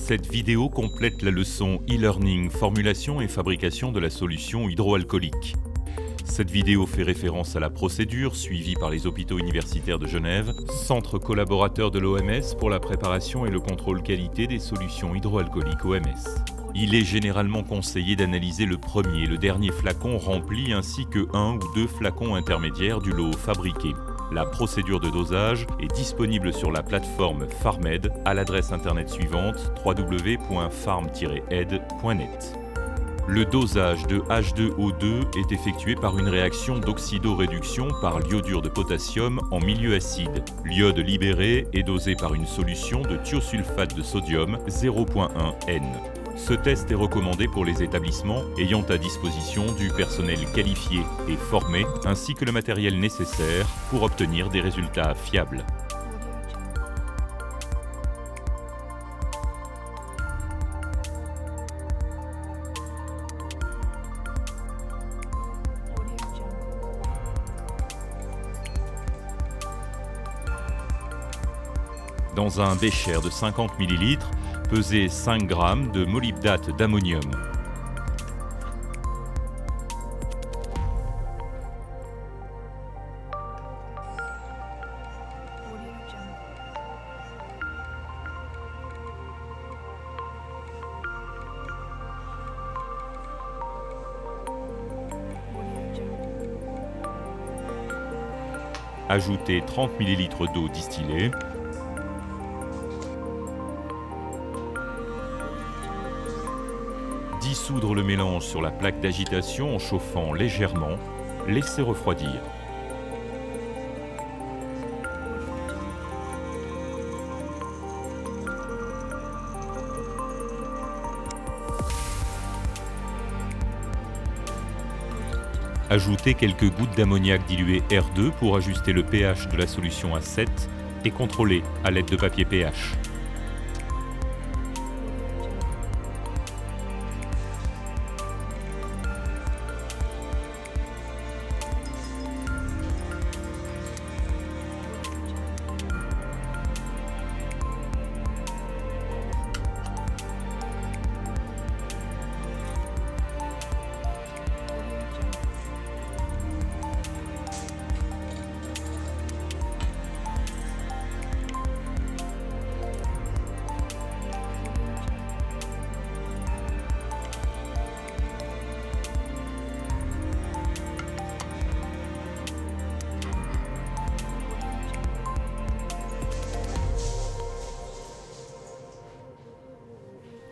Cette vidéo complète la leçon e-learning, formulation et fabrication de la solution hydroalcoolique. Cette vidéo fait référence à la procédure suivie par les hôpitaux universitaires de Genève, centre collaborateur de l'OMS pour la préparation et le contrôle qualité des solutions hydroalcooliques OMS. Il est généralement conseillé d'analyser le premier et le dernier flacon rempli ainsi que un ou deux flacons intermédiaires du lot fabriqué. La procédure de dosage est disponible sur la plateforme PharmEd à l'adresse internet suivante www.pharm-ed.net. Le dosage de H2O2 est effectué par une réaction d'oxydoréduction par l'iodure de potassium en milieu acide. L'iode libéré est dosé par une solution de thiosulfate de sodium 0,1 N. Ce test est recommandé pour les établissements ayant à disposition du personnel qualifié et formé, ainsi que le matériel nécessaire pour obtenir des résultats fiables. Dans un bécher de 50 ml, pesez 5 g de molybdate d'ammonium. Ajoutez 30 ml d'eau distillée. Dissoudre le mélange sur la plaque d'agitation en chauffant légèrement, laissez refroidir. Ajoutez quelques gouttes d'ammoniac dilué R2 pour ajuster le pH de la solution à 7 et contrôler à l'aide de papier pH.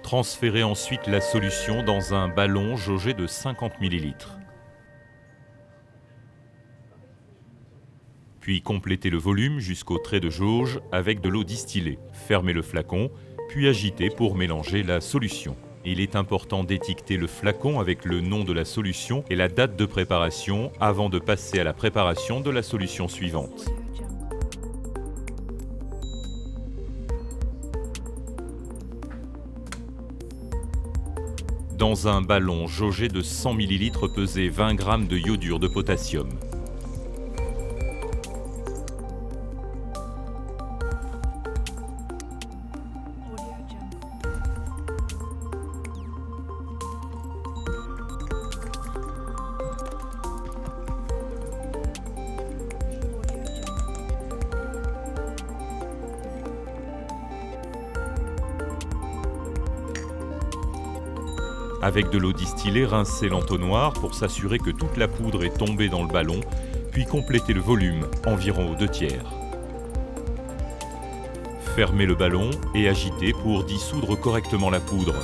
Transférez ensuite la solution dans un ballon jaugé de 50 ml. Puis complétez le volume jusqu'au trait de jauge avec de l'eau distillée. Fermez le flacon, puis agitez pour mélanger la solution. Il est important d'étiqueter le flacon avec le nom de la solution et la date de préparation avant de passer à la préparation de la solution suivante. Dans un ballon jaugé de 100 ml, pesez 20 g de iodure de potassium. Avec de l'eau distillée, rincez l'entonnoir pour s'assurer que toute la poudre est tombée dans le ballon, puis complétez le volume, environ aux 2/3. Fermez le ballon et agitez pour dissoudre correctement la poudre.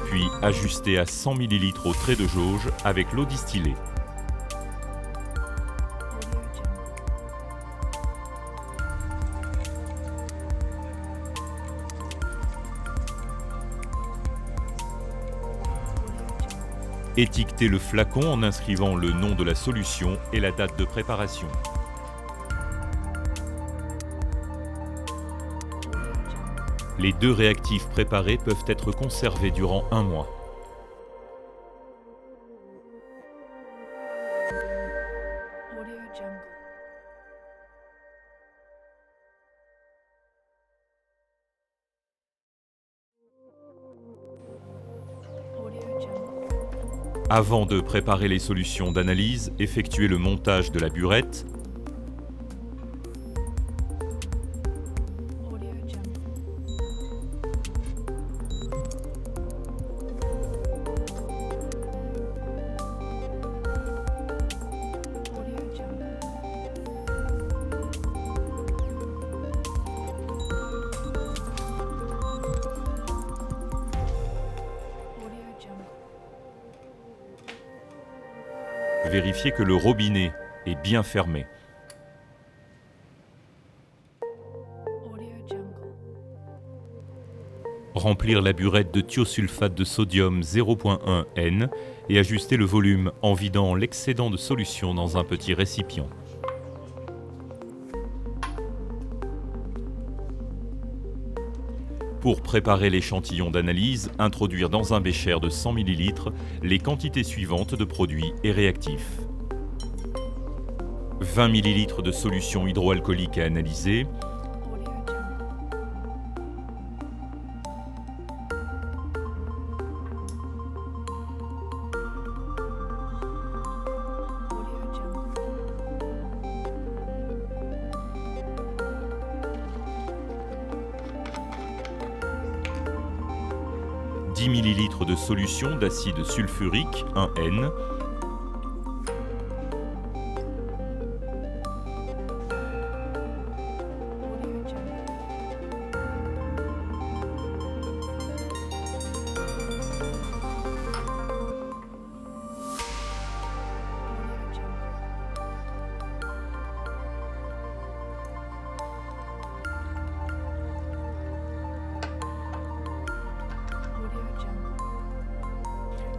Puis ajustez à 100 ml au trait de jauge avec l'eau distillée. Étiquetez le flacon en inscrivant le nom de la solution et la date de préparation. Les 2 réactifs préparés peuvent être conservés durant 1 mois. Avant de préparer les solutions d'analyse, effectuez le montage de la burette, vérifiez que le robinet est bien fermé. Remplir la burette de thiosulfate de sodium 0,1 N et ajuster le volume en vidant l'excédent de solution dans un petit récipient. Pour préparer l'échantillon d'analyse, introduire dans un bécher de 100 ml les quantités suivantes de produits et réactifs. 20 ml de solution hydroalcoolique à analyser, 10 ml de solution d'acide sulfurique 1N,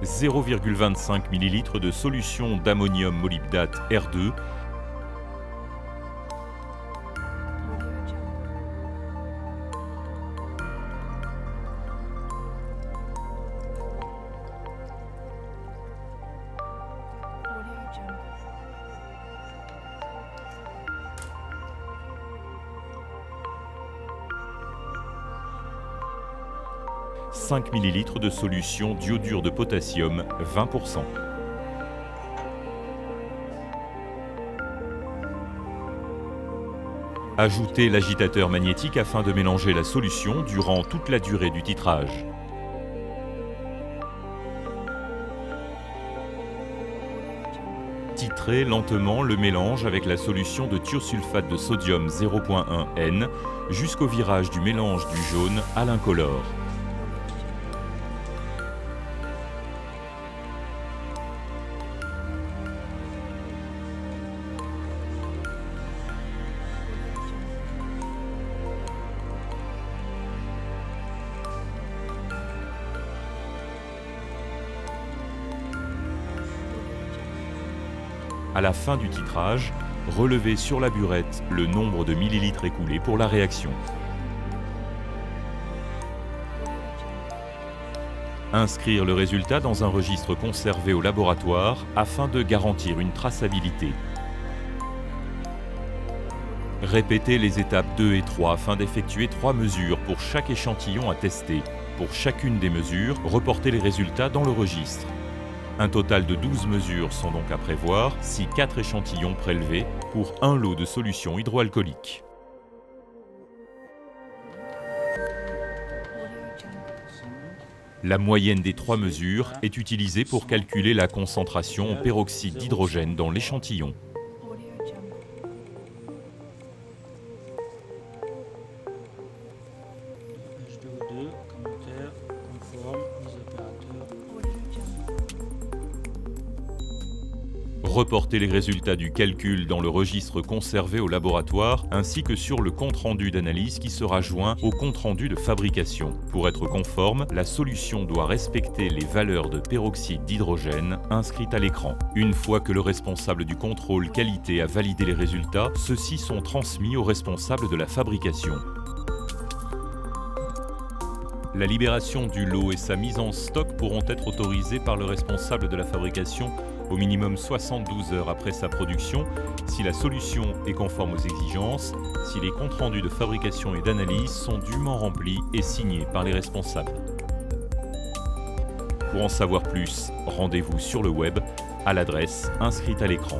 0,25 ml de solution d'ammonium molybdate R2, « 5 ml de solution d'iodure de potassium 20%. Ajoutez l'agitateur magnétique afin de mélanger la solution durant toute la durée du titrage. Titrez lentement le mélange avec la solution de thiosulfate de sodium 0,1 N jusqu'au virage du mélange du jaune à l'incolore. À la fin du titrage, relevez sur la burette le nombre de millilitres écoulés pour la réaction. Inscrire le résultat dans un registre conservé au laboratoire afin de garantir une traçabilité. Répétez les étapes 2 et 3 afin d'effectuer 3 mesures pour chaque échantillon à tester. Pour chacune des mesures, reportez les résultats dans le registre. Un total de 12 mesures sont donc à prévoir si 4 échantillons prélevés pour un lot de solution hydroalcoolique. La moyenne des 3 mesures est utilisée pour calculer la concentration en peroxyde d'hydrogène dans l'échantillon. Reportez les résultats du calcul dans le registre conservé au laboratoire ainsi que sur le compte-rendu d'analyse qui sera joint au compte-rendu de fabrication. Pour être conforme, la solution doit respecter les valeurs de peroxyde d'hydrogène inscrites à l'écran. Une fois que le responsable du contrôle qualité a validé les résultats, ceux-ci sont transmis au responsable de la fabrication. La libération du lot et sa mise en stock pourront être autorisées par le responsable de la fabrication au minimum 72 heures après sa production, si la solution est conforme aux exigences, si les comptes rendus de fabrication et d'analyse sont dûment remplis et signés par les responsables. Pour en savoir plus, rendez-vous sur le web à l'adresse inscrite à l'écran.